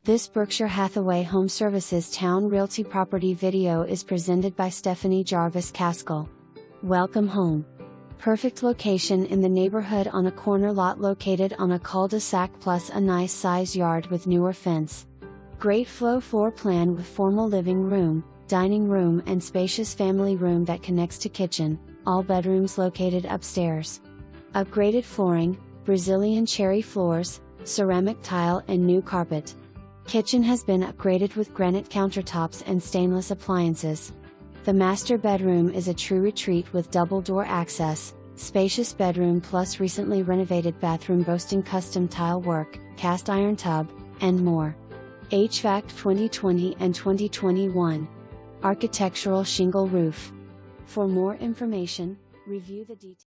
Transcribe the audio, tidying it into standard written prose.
This Berkshire Hathaway HomeServices Towne Realty property video is presented by Stephanie Jarvis Caskell. Welcome home. Perfect location in the neighborhood on a corner lot located on a cul-de-sac plus a nice size yard with newer fence. Great floor plan with formal living room, dining room and spacious family room that connects to kitchen, all bedrooms located upstairs. Upgraded flooring, Brazilian cherry floors, ceramic tile and new carpet. Kitchen has been upgraded with granite countertops and stainless appliances. The master bedroom is a true retreat with double door access, spacious bedroom plus recently renovated bathroom boasting custom tile work, cast iron tub, and more. HVAC 2020 and 2021. Architectural shingle roof. For more information, review the details.